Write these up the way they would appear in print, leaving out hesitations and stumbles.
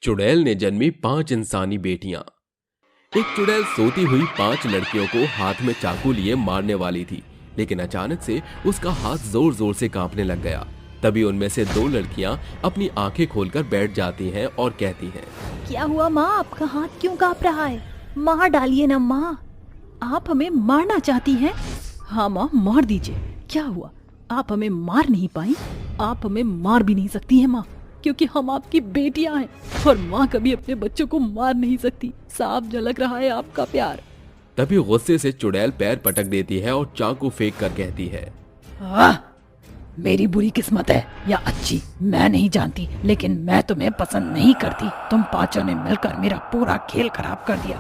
चुड़ैल ने जन्मी 5 इंसानी बेटियां। एक चुड़ैल सोती हुई 5 लड़कियों को हाथ में चाकू लिए मारने वाली थी, लेकिन अचानक से उसका हाथ जोर जोर से कांपने लग गया। तभी उनमें से 2 लड़कियां अपनी आंखें खोलकर बैठ जाती हैं और कहती हैं, क्या हुआ माँ, आपका हाथ क्यों कांप रहा है? मार डालिए ना माँ, आप हमें मारना चाहती हैं? हाँ माँ, मार दीजिए। क्या हुआ, आप हमें मार नहीं पाई? आप हमें मार भी नहीं सकती हैं माँ, क्योंकि हम आपकी बेटियां हैं और माँ कभी अपने बच्चों को मार नहीं सकती। साफ झलक रहा है आपका प्यार। तभी गुस्से से चुड़ैल पैर पटक देती है और चाकू फेंक कर कहती है, मेरी बुरी किस्मत है या अच्छी मैं नहीं जानती, लेकिन मैं तुम्हें पसंद नहीं करती। तुम पांचों ने मिलकर मेरा पूरा खेल खराब कर दिया।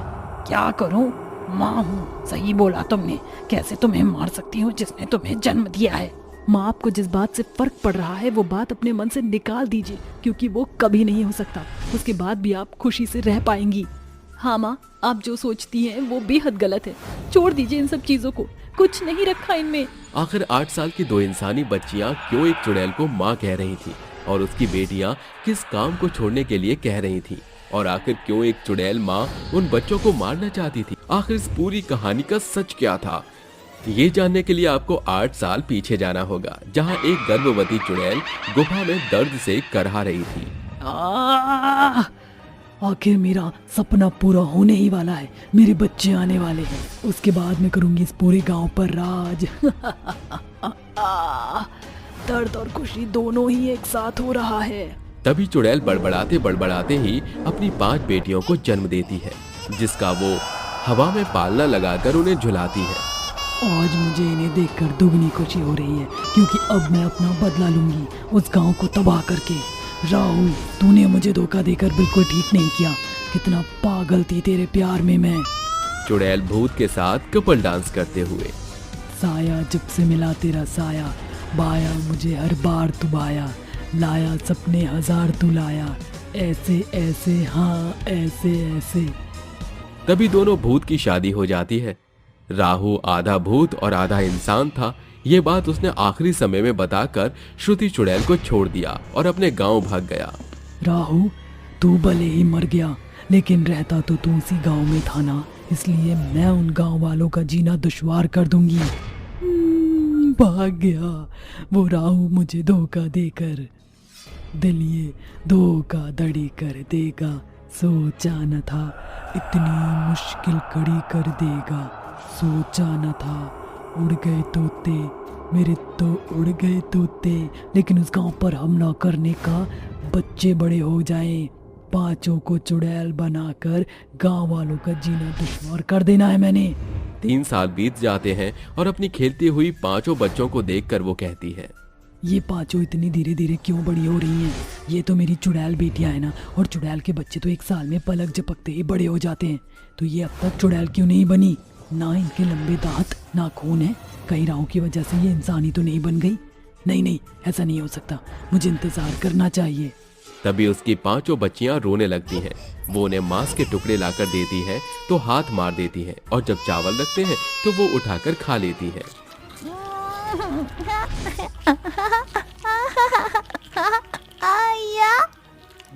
क्या करूं? माँ हूँ, सही बोला तुमने। कैसे तुम्हें मार सकती हूँ जिसने तुम्हें जन्म दिया है? माँ, आपको जिस बात से फर्क पड़ रहा है वो बात अपने मन से निकाल दीजिए, क्योंकि वो कभी नहीं हो सकता। उसके बाद भी आप खुशी से रह पाएंगी। हाँ माँ, आप जो सोचती हैं वो बेहद गलत है। छोड़ दीजिए इन सब चीजों को, कुछ नहीं रखा इनमें। आखिर 8 साल की 2 इंसानी बच्चियां क्यों एक चुड़ैल को माँ कह रही थी और उसकी बेटियां किस काम को छोड़ने के लिए कह रही थी, और आखिर क्यों एक चुड़ैल माँ उन बच्चों को मारना चाहती थी? आखिर इस पूरी कहानी का सच क्या था? ये जानने के लिए आपको 8 साल पीछे जाना होगा, जहाँ एक गर्भवती चुड़ैल गुफा में दर्द से करहा रही थी। आखिर मेरा सपना पूरा होने ही वाला है। मेरे बच्चे आने वाले हैं, उसके बाद मैं करूंगी इस पूरे गांव पर राज। दर्द और खुशी दोनों ही एक साथ हो रहा है। तभी चुड़ैल बड़बड़ाते बड़बड़ाते ही अपनी 5 बेटियों को जन्म देती है, जिसका वो हवा में पालना लगाकर उन्हें झुलाती है। आज मुझे इन्हें देखकर दुगनी खुशी हो रही है, क्योंकि अब मैं अपना बदला लूंगी उस गांव को तबाह करके। राहुल, तूने मुझे धोखा देकर बिल्कुल ठीक नहीं किया। कितना पागल थी तेरे प्यार में मैं। चुड़ैल भूत के साथ कपल डांस करते हुए। साया जब से मिला तेरा साया, बाया मुझे हर बार तू बाया, लाया सपने हजार तू लाया, ऐसे ऐसे हाँ ऐसे ऐसे। तभी दोनों भूत की शादी हो जाती है। राहु आधा भूत और आधा इंसान था। ये बात उसने आखिरी समय में बताकर श्रुति चुड़ैल को छोड़ दिया और अपने गांव भाग गया। राहु, तू भले ही मर गया, लेकिन रहता तो तू उसी गांव में था ना, इसलिए मैं उन गांव वालों का जीना दुश्वार कर दूंगी। भाग गया वो राहु मुझे धोखा देकर। दिल ये धोखा धड़ी कर देगा, सोचा न था इतनी मुश्किल कड़ी कर देगा, सोचा न था। उड़ गए तोते मेरे तो उड़ गए तोते, लेकिन उस गांव पर हमला करने का बच्चे बड़े हो जाएं। 5 को चुड़ैल बनाकर गांव वालों का जीना दुश्वार कर देना है मैंने। 3 साल बीत जाते हैं और अपनी खेलती हुई 5 बच्चों को देखकर वो कहती है, ये 5 इतनी धीरे धीरे क्यों बड़ी हो रही हैं? ये तो मेरी चुड़ैल बेटियां हैं ना, और चुड़ैल के बच्चे तो 1 साल में पलक झपकते ही बड़े हो जाते हैं। तो ये अब तक चुड़ैल क्यों नहीं बनी? ना इनके लंबे दांत, ना खून है। कहीं राहु की वजह से ये इंसानी तो नहीं बन गई? नहीं, ऐसा नहीं हो सकता। मुझे इंतजार करना चाहिए। तभी उसकी 5 बच्चियां रोने लगती हैं। वो उन्हें मांस के टुकड़े लाकर देती है तो हाथ मार देती है, और जब चावल रखते हैं तो वो उठाकर खा लेती है।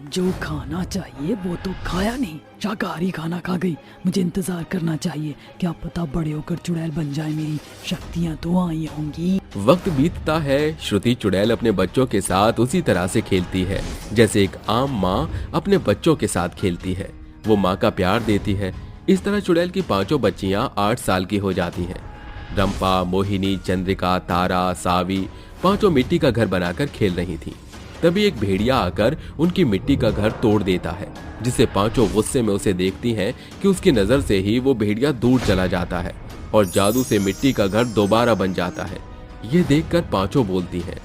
जो खाना चाहिए वो तो खाया नहीं, शाकाहारी खाना खा गई। मुझे इंतजार करना चाहिए, क्या पता बड़े होकर चुड़ैल बन जाए। मेरी शक्तियाँ तो आई होंगी। वक्त बीतता है। श्रुति चुड़ैल अपने बच्चों के साथ उसी तरह से खेलती है जैसे एक आम माँ अपने बच्चों के साथ खेलती है। वो माँ का प्यार देती है। इस तरह चुड़ैल की 5 बच्चियां 8 साल की हो जाती हैं। रंपा, मोहिनी, चंद्रिका, तारा, सावी 5 मिट्टी का घर बनाकर खेल रही थी। तभी एक भेड़िया आकर उनकी मिट्टी का घर तोड़ देता है, जिसे 5 गुस्से में उसे देखती हैं कि उसकी नजर से ही वो भेड़िया दूर चला जाता है और जादू से मिट्टी का घर दोबारा बन जाता है। ये देखकर 5 बोलती हैं,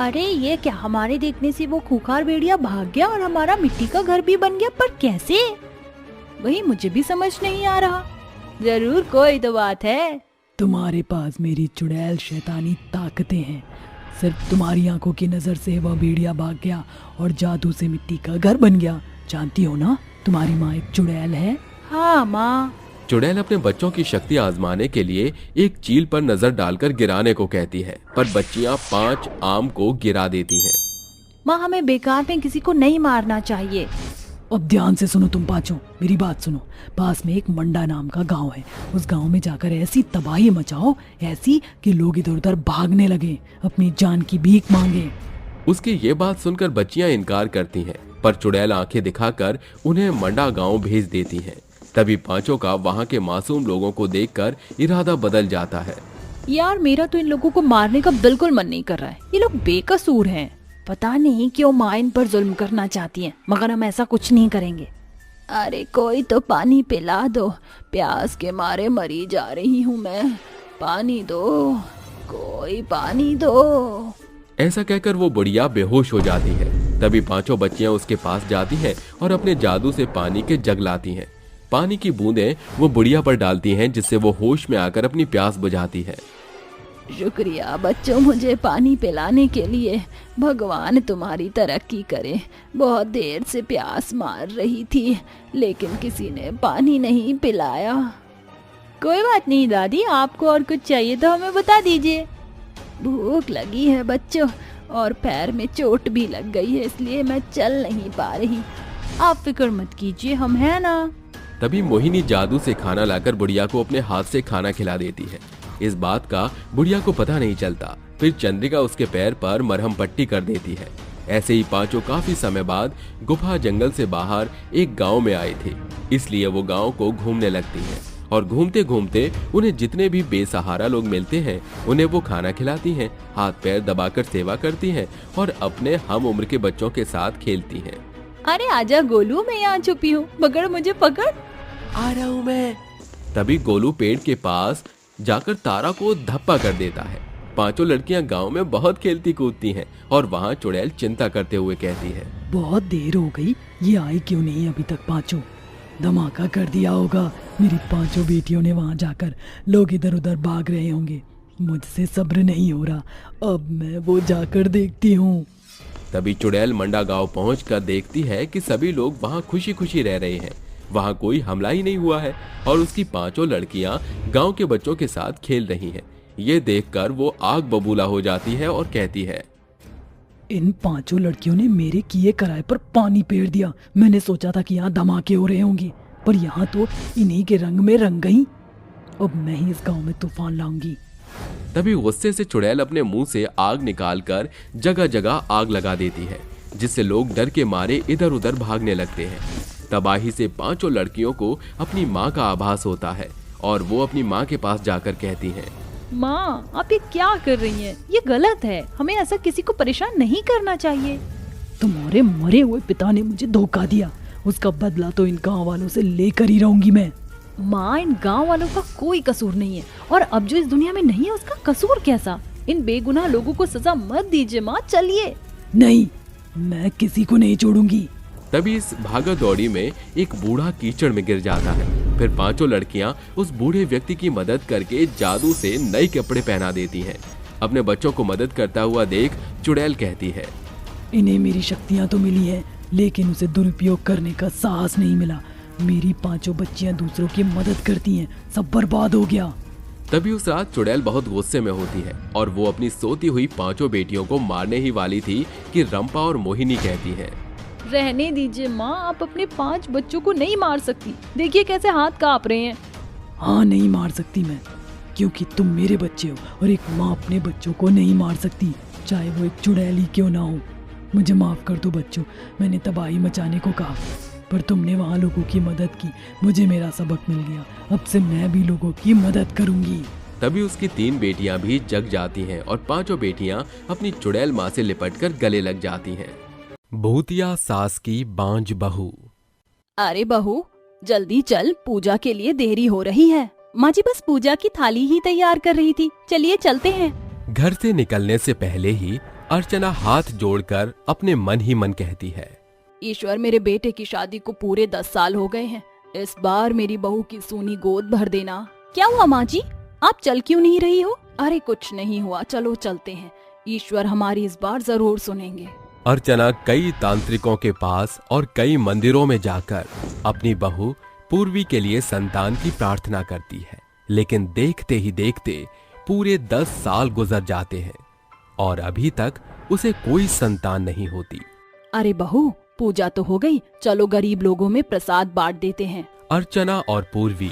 अरे ये क्या, हमारे देखने से वो खूंखार भेड़िया भाग गया और हमारा मिट्टी का घर भी बन गया, पर कैसे? वही मुझे भी समझ नहीं आ रहा। जरूर कोई तो बात है। तुम्हारे पास मेरी चुड़ैल शैतानी ताकतें हैं। सिर्फ तुम्हारी आंखों की नजर से वह भेड़िया भाग गया और जादू से मिट्टी का घर बन गया। जानती हो ना, तुम्हारी माँ एक चुड़ैल है। हाँ माँ। चुड़ैल अपने बच्चों की शक्ति आजमाने के लिए एक चील पर नजर डालकर गिराने को कहती है, पर बच्चियां 5 आम को गिरा देती हैं। माँ, हमें बेकार में किसी को नहीं मारना चाहिए। अब ध्यान से सुनो तुम पांचों, मेरी बात सुनो। पास में एक मंडा नाम का गांव है। उस गांव में जाकर ऐसी तबाही मचाओ, ऐसी कि लोग इधर उधर भागने लगे, अपनी जान की भीख मांगे। उसकी ये बात सुनकर बच्चियां इनकार करती हैं, पर चुड़ैल आंखें दिखाकर उन्हें मंडा गांव भेज देती हैं। तभी पांचों का वहां के मासूम लोगों को देखकर इरादा बदल जाता है। यार मेरा तो इन लोगों को मारने का बिल्कुल मन नहीं कर रहा है। ये लोग बेकसूर हैं। पता नहीं क्यों माँ इन पर जुल्म करना चाहती है, मगर हम ऐसा कुछ नहीं करेंगे। अरे कोई तो पानी पिला दो, प्यास के मारे मरी जा रही हूँ मैं। पानी दो, कोई पानी दो। ऐसा कहकर वो बुढ़िया बेहोश हो जाती है। तभी पांचों बच्चियां उसके पास जाती हैं और अपने जादू से पानी के जग लाती हैं। पानी की बूंदें वो बुढ़िया पर डालती हैं, जिससे वो होश में आकर अपनी प्यास बुझाती है। शुक्रिया बच्चों मुझे पानी पिलाने के लिए। भगवान तुम्हारी तरक्की करे। बहुत देर से प्यास मार रही थी, लेकिन किसी ने पानी नहीं पिलाया। कोई बात नहीं दादी, आपको और कुछ चाहिए तो हमें बता दीजिए। भूख लगी है बच्चों, और पैर में चोट भी लग गई है, इसलिए मैं चल नहीं पा रही। आप फिक्र मत कीजिए, हम हैं ना। तभी मोहिनी जादू से खाना लाकर बुढ़िया को अपने हाथ से खाना खिला देती है। इस बात का बुढ़िया को पता नहीं चलता। फिर चंद्रिका उसके पैर पर मरहम पट्टी कर देती है। ऐसे ही पांचों काफी समय बाद गुफा जंगल से बाहर एक गांव में आए थे, इसलिए वो गांव को घूमने लगती हैं और घूमते घूमते उन्हें जितने भी बेसहारा लोग मिलते हैं उन्हें वो खाना खिलाती हैं, हाथ पैर दबाकर सेवा करती हैं और अपने हम उम्र के बच्चों के साथ खेलती हैं। अरे आजा गोलू, मैं यहाँ छुपी हूँ, पकड़ मुझे पकड़। आ रहा हूँ मैं। तभी गोलू पेड़ के पास जाकर तारा को धप्पा कर देता है। पांचों लड़कियां गांव में बहुत खेलती कूदती हैं और वहां चुड़ैल चिंता करते हुए कहती है, बहुत देर हो गई, ये आई क्यों नहीं अभी तक? पांचों धमाका कर दिया होगा। मेरी पांचों बेटियों ने वहां जाकर, लोग इधर उधर भाग रहे होंगे। मुझसे सब्र नहीं हो रहा, अब मैं वो जाकर देखती हूँ। तभी चुड़ैल मंडा गांव पहुंचकर देखती है कि सभी लोग वहां खुशी खुशी रह रहे हैं। वहां कोई हमला ही नहीं हुआ है और उसकी पांचों लड़कियां गांव के बच्चों के साथ खेल रही हैं। ये देखकर वो आग बबूला हो जाती है और कहती है, इन पांचों लड़कियों ने मेरे किए कराए पर पानी फेर दिया। मैंने सोचा था कि यहाँ धमाके हो रहे होंगे, पर यहाँ तो इन्हीं के रंग में रंग गई। अब मैं ही इस गांव में तूफान लाऊंगी। तभी गुस्से से चुड़ैल अपने मुंह से आग निकालकर जगह जगह आग लगा देती है, जिससे लोग डर के मारे इधर उधर भागने लगते हैं। तबाही से पांचों लड़कियों को अपनी माँ का आभास होता है और वो अपनी माँ के पास जाकर कहती हैं, माँ आप ये क्या कर रही हैं? ये गलत है, हमें ऐसा किसी को परेशान नहीं करना चाहिए। तुम्हारे मरे हुए पिता ने मुझे धोखा दिया, उसका बदला तो इन गाँव वालों से लेकर ही रहूंगी मैं। माँ इन गांव वालों का कोई कसूर नहीं है, और अब जो इस दुनिया में नहीं है उसका कसूर कैसा? इन बेगुनाह लोगों को सजा मत दीजिए माँ, चलिए। नहीं, मैं किसी को नहीं छोड़ूंगी। तभी इस भागा दौड़ी में एक बूढ़ा कीचड़ में गिर जाता है। फिर पांचों लड़कियां उस बूढ़े व्यक्ति की मदद करके जादू से नए कपड़े पहना देती हैं। अपने बच्चों को मदद करता हुआ देख चुड़ैल कहती है, इन्हें मेरी शक्तियाँ तो मिली है, लेकिन उसे दुरुपयोग करने का साहस नहीं मिला। मेरी पांचों बच्चियां दूसरों की मदद करती हैं, सब बर्बाद हो गया। तभी उस रात चुड़ैल बहुत गुस्से में होती है और वो अपनी सोती हुई पांचों बेटियों को मारने ही वाली थी कि रंपा और मोहिनी कहती है, रहने दीजिए माँ, आप अपने 5 बच्चों को नहीं मार सकती। देखिए कैसे हाथ कांप रहे हैं। हाँ, नहीं मार सकती मैं, क्योंकि तुम मेरे बच्चे हो और एक माँ अपने बच्चों को नहीं मार सकती, चाहे वो एक चुड़ैल ही क्यों ना हो। मुझे माफ कर दो बच्चों, मैंने तबाही मचाने को कहा, पर तुमने वहाँ लोगों की मदद की, मुझे मेरा सबक मिल गया। अब से मैं भी लोगों की मदद करूंगी। तभी उसकी 3 बेटियां भी जग जाती हैं और पांचों बेटियां अपनी चुड़ैल माँ से लिपटकर गले लग जाती हैं। भूतिया सास की बांझ बहू। अरे बहू जल्दी चल, पूजा के लिए देरी हो रही है। माँ जी बस पूजा की थाली ही तैयार कर रही थी, चलिए चलते हैं। घर से निकलने से पहले ही अर्चना हाथ जोड़कर अपने मन ही मन कहती है, ईश्वर मेरे बेटे की शादी को पूरे 10 साल हो गए हैं, इस बार मेरी बहू की सूनी गोद भर देना। क्या हुआ माँ जी, आप चल क्यों नहीं रही हो? अरे कुछ नहीं हुआ, चलो चलते हैं, ईश्वर हमारी इस बार जरूर सुनेंगे। अर्चना कई तांत्रिकों के पास और कई मंदिरों में जाकर अपनी बहू पूर्वी के लिए संतान की प्रार्थना करती है, लेकिन देखते ही देखते पूरे 10 साल गुजर जाते हैं और अभी तक उसे कोई संतान नहीं होती। अरे बहू पूजा तो हो गई, चलो गरीब लोगों में प्रसाद बांट देते हैं। अर्चना और पूर्वी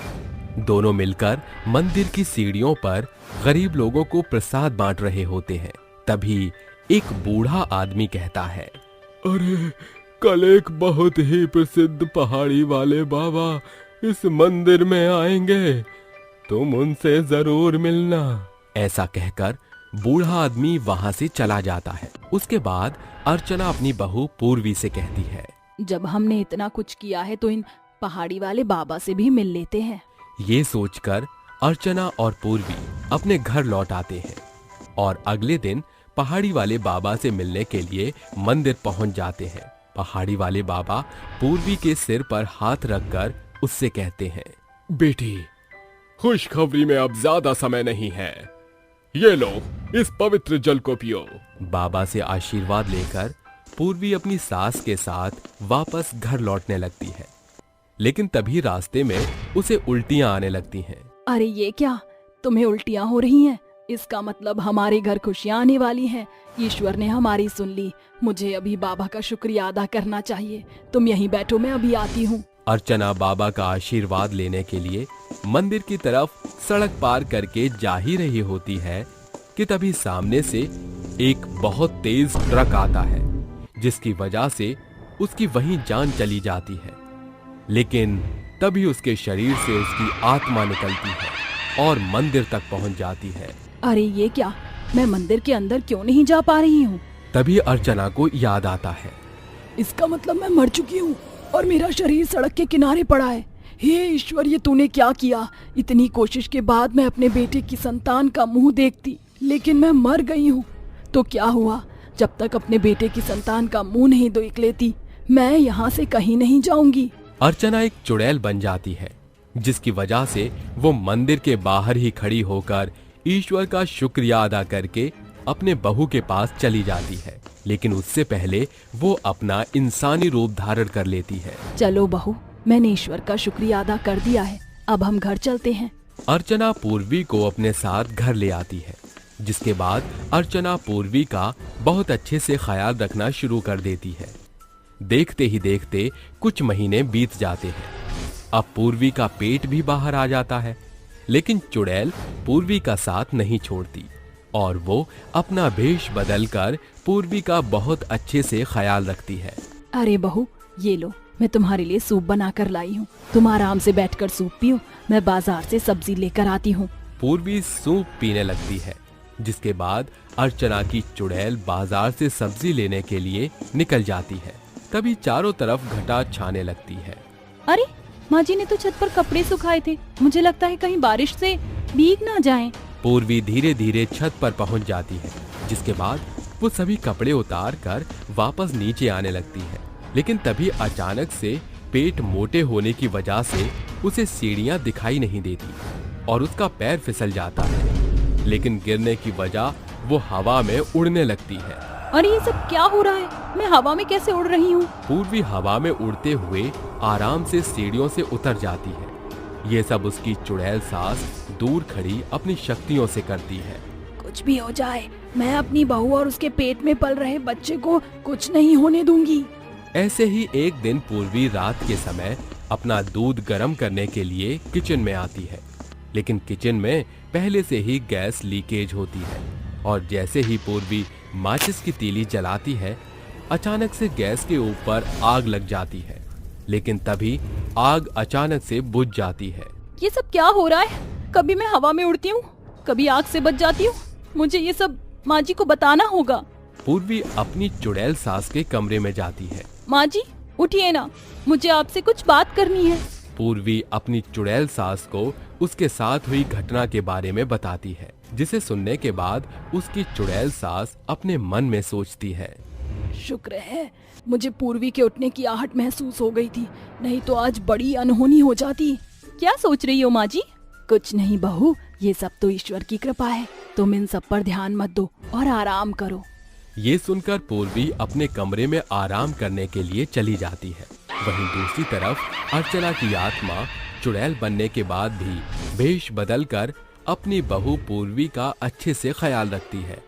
दोनों मिलकर मंदिर की सीढ़ियों पर गरीब लोगों को प्रसाद बांट रहे होते हैं। तभी एक बूढ़ा आदमी कहता है, अरे कल एक बहुत ही प्रसिद्ध पहाड़ी वाले बाबा इस मंदिर में आएंगे, तुम उनसे जरूर मिलना। ऐसा कहकर बूढ़ा आदमी वहां से चला जाता है। उसके बाद अर्चना अपनी बहू पूर्वी से कहती है, जब हमने इतना कुछ किया है तो इन पहाड़ी वाले बाबा से भी मिल लेते हैं। ये सोचकर अर्चना और पूर्वी अपने घर लौट आते हैं और अगले दिन पहाड़ी वाले बाबा से मिलने के लिए मंदिर पहुंच जाते हैं। पहाड़ी वाले बाबा पूर्वी के सिर पर हाथ रखकर उससे कहते हैं, बेटी, खुशखबरी में अब ज्यादा समय नहीं है, ये लो इस पवित्र जल को पियो। बाबा से आशीर्वाद लेकर पूर्वी अपनी सास के साथ वापस घर लौटने लगती है, लेकिन तभी रास्ते में उसे उल्टियां आने लगती हैं। अरे ये क्या, तुम्हें उल्टियां हो रही हैं? इसका मतलब हमारे घर खुशियां आने वाली हैं। ईश्वर ने हमारी सुन ली। मुझे अभी बाबा का शुक्रिया अदा करना चाहिए। तुम यहीं बैठो, मैं अभी आती हूँ। अर्चना बाबा का आशीर्वाद लेने के लिए मंदिर की तरफ सड़क पार करके जा ही रही होती है कि तभी सामने से एक बहुत तेज ट्रक आता है, जिसकी वजह से उसकी वहीं जान चली जाती है। लेकिन तभी उसके शरीर से उसकी आत्मा निकलती है और मंदिर तक पहुंच जाती है। अरे ये क्या, मैं मंदिर के अंदर क्यों नहीं जा पा रही हूँ? तभी अर्चना को याद आता है, इसका मतलब मैं मर चुकी हूँ और मेरा शरीर सड़क के किनारे पड़ा है। हे ईश्वर, ये तूने क्या किया? इतनी कोशिश के बाद मैं अपने बेटे की संतान का मुंह देखती, लेकिन मैं मर गई हूँ। तो क्या हुआ? जब तक अपने बेटे की संतान का मुंह नहीं देख लेती, मैं यहाँ से कहीं नहीं जाऊंगी। अर्चना एक चुड़ैल बन जाती है, जिसकी वजह से वो मंदिर के बाहर ही खड़ी होकर ईश्वर का शुक्रिया अदा करके अपने बहू के पास चली जाती है। लेकिन उससे पहले वो अपना इंसानी रूप धारण कर लेती है। चलो बहू, मैंने ईश्वर का शुक्रिया अदा कर दिया है, अब हम घर चलते हैं। अर्चना पूर्वी को अपने साथ घर ले आती है, जिसके बाद अर्चना पूर्वी का बहुत अच्छे से ख्याल रखना शुरू कर देती है। देखते ही देखते कुछ महीने बीत जाते हैं। अब पूर्वी का पेट भी बाहर आ जाता है, लेकिन चुड़ैल पूर्वी का साथ नहीं छोड़ती और वो अपना भेष बदलकर पूर्वी का बहुत अच्छे से ख्याल रखती है। अरे बहू, ये लो, मैं तुम्हारे लिए सूप बना कर लाई हूँ। तुम आराम से बैठकर सूप पियो, मैं बाजार से सब्जी लेकर आती हूँ। पूर्वी सूप पीने लगती है, जिसके बाद अर्चना की चुड़ैल बाजार से सब्जी लेने के लिए निकल जाती है। तभी चारों तरफ घटा छाने लगती है। अरे माँ जी ने तो छत पर कपड़े सुखाए थे, मुझे लगता है कहीं बारिश से भीग ना जाएं। पूर्वी धीरे धीरे छत पर पहुंच जाती है, जिसके बाद वो सभी कपड़े उतार कर वापस नीचे आने लगती है। लेकिन तभी अचानक से पेट मोटे होने की वजह से उसे सीढ़ियां दिखाई नहीं देती और उसका पैर फिसल जाता है। लेकिन गिरने की वजह वो हवा में उड़ने लगती है। अरे ये सब क्या हो रहा है? मैं हवा में कैसे उड़ रही हूँ? पूर्वी हवा में उड़ते हुए आराम से सीढ़ियों से उतर जाती है। ये सब उसकी चुड़ैल सास दूर खड़ी अपनी शक्तियों से करती है। कुछ भी हो जाए, मैं अपनी बहू और उसके पेट में पल रहे बच्चे को कुछ नहीं होने दूंगी। ऐसे ही एक दिन पूर्वी रात के समय अपना दूध गर्म करने के लिए किचन में आती है, लेकिन किचन में पहले से ही गैस लीकेज होती है और जैसे ही पूर्वी माचिस की तीली जलाती है, अचानक से गैस के ऊपर आग लग जाती है। लेकिन तभी आग अचानक से बुझ जाती है। ये सब क्या हो रहा है? कभी मैं हवा में उड़ती हूँ, कभी आग से बच जाती हूँ। मुझे ये सब माँ जी को बताना होगा। पूर्वी अपनी चुड़ैल सास के कमरे में जाती है। माँ जी उठिए ना, मुझे आपसे कुछ बात करनी है। पूर्वी अपनी चुड़ैल सास को उसके साथ हुई घटना के बारे में बताती है, जिसे सुनने के बाद उसकी चुड़ैल सास अपने मन में सोचती है, शुक्र है मुझे पूर्वी के उठने की आहट महसूस हो गई थी, नहीं तो आज बड़ी अनहोनी हो जाती। क्या सोच रही हो माँ जी? कुछ नहीं बहू, ये सब तो ईश्वर की कृपा है। तुम इन सब पर ध्यान मत दो और आराम करो। ये सुनकर पूर्वी अपने कमरे में आराम करने के लिए चली जाती है। वहीं दूसरी तरफ अर्चना की आत्मा चुड़ैल बनने के बाद भी भेष बदलकर अपनी बहू पूर्वी का अच्छे से ख्याल रखती है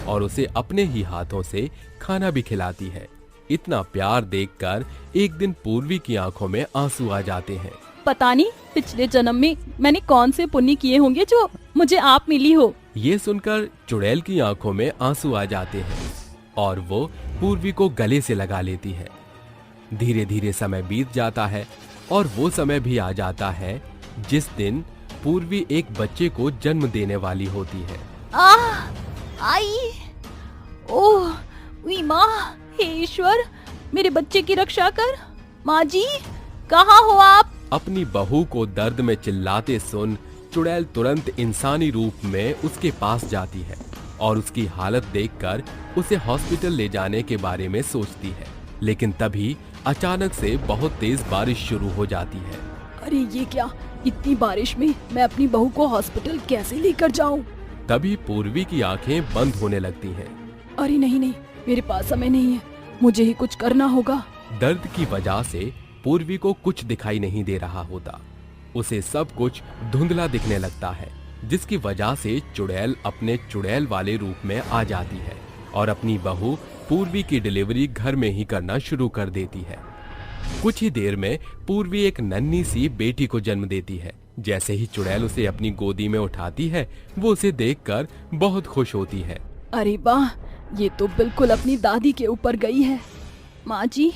और उसे अपने ही हाथों से खाना भी खिलाती है। इतना प्यार देखकर एक दिन पूर्वी की आंखों में आंसू आ जाते हैं। पता नहीं पिछले जन्म में मैंने कौन से पुण्य किए होंगे जो मुझे आप मिली हो। ये सुनकर चुड़ैल की आंखों में आंसू आ जाते हैं और वो पूर्वी को गले से लगा लेती है। धीरे धीरे समय बीत जाता है और वो समय भी आ जाता है जिस दिन पूर्वी एक बच्चे को जन्म देने वाली होती है। आई ओह उई माँ, हे ईश्वर मेरे बच्चे की रक्षा कर। माँ जी कहाँ हो आप? अपनी बहू को दर्द में चिल्लाते सुन चुड़ैल तुरंत इंसानी रूप में उसके पास जाती है और उसकी हालत देखकर उसे हॉस्पिटल ले जाने के बारे में सोचती है। लेकिन तभी अचानक से बहुत तेज बारिश शुरू हो जाती है। अरे ये क्या, इतनी बारिश में मैं अपनी बहू को हॉस्पिटल कैसे लेकर जाऊं? तभी पूर्वी की आंखें बंद होने लगती हैं। अरे नहीं, मेरे पास समय नहीं है, मुझे ही कुछ करना होगा। दर्द की वजह से पूर्वी को कुछ दिखाई नहीं दे रहा होता। उसे सब कुछ धुंधला दिखने लगता है, जिसकी वजह से चुड़ैल अपने चुड़ैल वाले रूप में आ जाती है और अपनी बहू पूर्वी की डिलीवरी घर में ही करना शुरू कर देती है। कुछ ही देर में पूर्वी एक नन्ही सी बेटी को जन्म देती है। जैसे ही चुड़ैल उसे अपनी गोदी में उठाती है, वो उसे देखकर बहुत खुश होती है। अरे वाह, ये तो बिल्कुल अपनी दादी के ऊपर गई है। माँ जी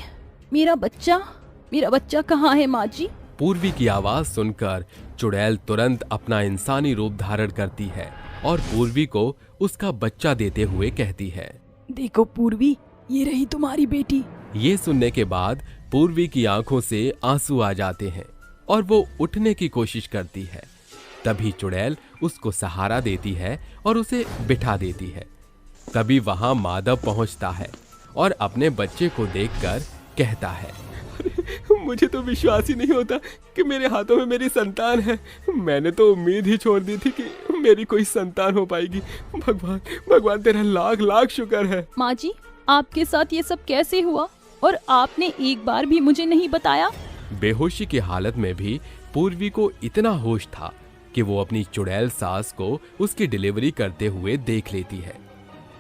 मेरा बच्चा कहाँ है माँ जी? पूर्वी की आवाज सुनकर चुड़ैल तुरंत अपना इंसानी रूप धारण करती है और पूर्वी को उसका बच्चा देते हुए कहती है, देखो पूर्वी, ये रही तुम्हारी बेटी। ये सुनने के बाद पूर्वी की आंखों से आंसू आ जाते हैं और वो उठने की कोशिश करती है। तभी चुड़ैल उसको सहारा देती है और उसे बिठा देती है। तभी वहां माधव पहुंचता है और अपने बच्चे को देखकर कहता है, मुझे तो विश्वास ही नहीं होता कि मेरे हाथों में मेरी संतान है। मैंने तो उम्मीद ही छोड़ दी थी कि मेरी कोई संतान हो पाएगी। भगवान तेरा लाख लाख शुक्र है। माँ जी आपके साथ ये सब कैसे हुआ और आपने एक बार भी मुझे नहीं बताया? बेहोशी की हालत में भी पूर्वी को इतना होश था कि वो अपनी चुड़ैल सास को उसकी डिलीवरी करते हुए देख लेती है।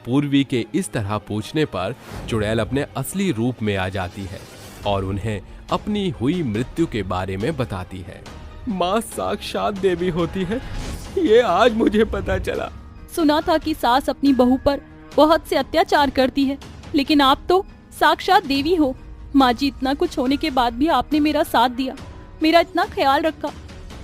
पूर्वी के इस तरह पूछने पर चुड़ैल अपने असली रूप में आ जाती है और उन्हें अपनी हुई मृत्यु के बारे में बताती है। माँ साक्षात देवी होती है, ये आज मुझे पता चला। सुना था कि सास अपनी बहू पर बहुत से अत्याचार करती है, लेकिन आप तो साक्षात देवी हो। माँ जी इतना कुछ होने के बाद भी आपने मेरा साथ दिया, मेरा इतना ख्याल रखा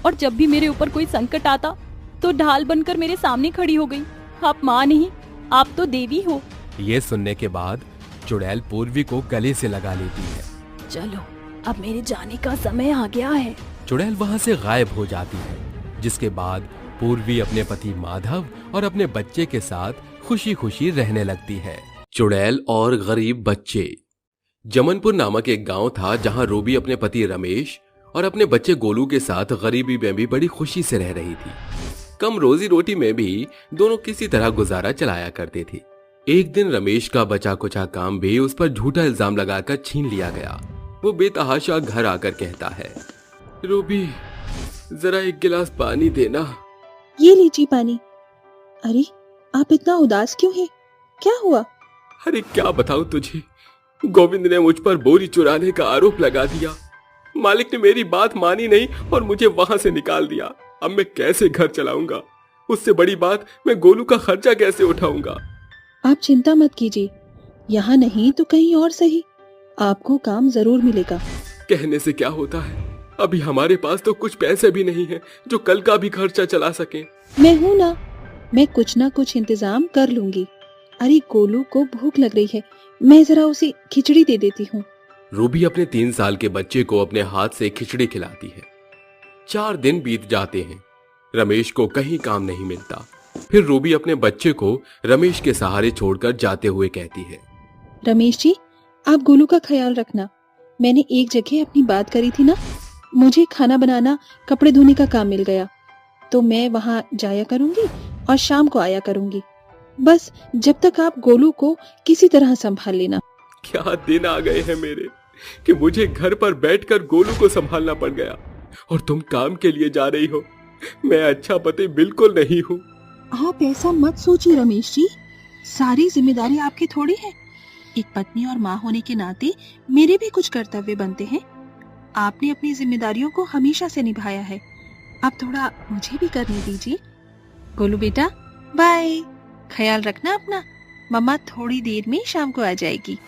और जब भी मेरे ऊपर कोई संकट आता तो ढाल बनकर मेरे सामने खड़ी हो गई। आप माँ नहीं, आप तो देवी हो। ये सुनने के बाद चुड़ैल पूर्वी को गले से लगा लेती है। चलो अब मेरे जाने का समय आ गया है। चुड़ैल वहां से गायब हो जाती है, जिसके बाद पूर्वी अपने पति माधव और अपने बच्चे के साथ खुशी खुशी रहने लगती है। चुड़ैल और गरीब बच्चे। जमनपुर नामक एक गांव था जहां रूबी अपने पति रमेश और अपने बच्चे गोलू के साथ गरीबी में भी बड़ी खुशी से रह रही थी। कम रोजी रोटी में भी दोनों किसी तरह गुजारा चलाया करते थे। एक दिन रमेश का बचा कुचा काम भी उस पर झूठा इल्जाम लगाकर छीन लिया गया। वो बेतहाशा घर आकर कहता है, रूबी जरा एक गिलास पानी देना। ये लीजिए पानी। अरे आप इतना उदास क्यों हैं? क्या हुआ? अरे क्या बताऊं तुझे, गोविंद ने मुझ पर बोरी चुराने का आरोप लगा दिया। मालिक ने मेरी बात मानी नहीं और मुझे वहां से निकाल दिया। अब मैं कैसे घर चलाऊंगा? उससे बड़ी बात, मैं गोलू का खर्चा कैसे उठाऊंगा? आप चिंता मत कीजिए, यहाँ नहीं तो कहीं और सही, आपको काम जरूर मिलेगा। कहने से क्या होता है, अभी हमारे पास तो कुछ पैसे भी नहीं है जो कल का भी खर्चा चला सके। मैं हूँ ना, मैं कुछ ना कुछ इंतजाम कर लूंगी। अरे गोलू को भूख लग रही है, मैं जरा उसे खिचड़ी दे देती हूँ। रूबी अपने 3 साल के बच्चे को अपने हाथ से खिचड़ी खिलाती है। 4 दिन बीत जाते हैं, रमेश को कहीं काम नहीं मिलता। फिर रूबी अपने बच्चे को रमेश के सहारे छोड़कर जाते हुए कहती है, रमेश जी आप गोलू का ख्याल रखना। मैंने एक जगह अपनी बात करी थी ना, मुझे खाना बनाना कपड़े धोने का काम मिल गया, तो मैं वहाँ जाया करूंगी और शाम को आया करूंगी। बस जब तक आप गोलू को किसी तरह संभाल लेना। क्या दिन आ गए हैं मेरे कि मुझे घर पर बैठकर गोलू को संभालना पड़ गया और तुम काम के लिए जा रही हो। मैं अच्छा पति बिल्कुल नहीं हूँ। आप ऐसा मत सोचिए रमेश जी, सारी जिम्मेदारी आपकी थोड़ी है। एक पत्नी और माँ होने के नाते मेरे भी कुछ कर्तव्य बनते हैं। आपने अपनी जिम्मेदारियों को हमेशा से निभाया है, अब थोड़ा मुझे भी करने दीजिए। गोलू बेटा बाय, ख्याल रखना अपना। मम्मा थोड़ी देर में शाम को आ जाएगी।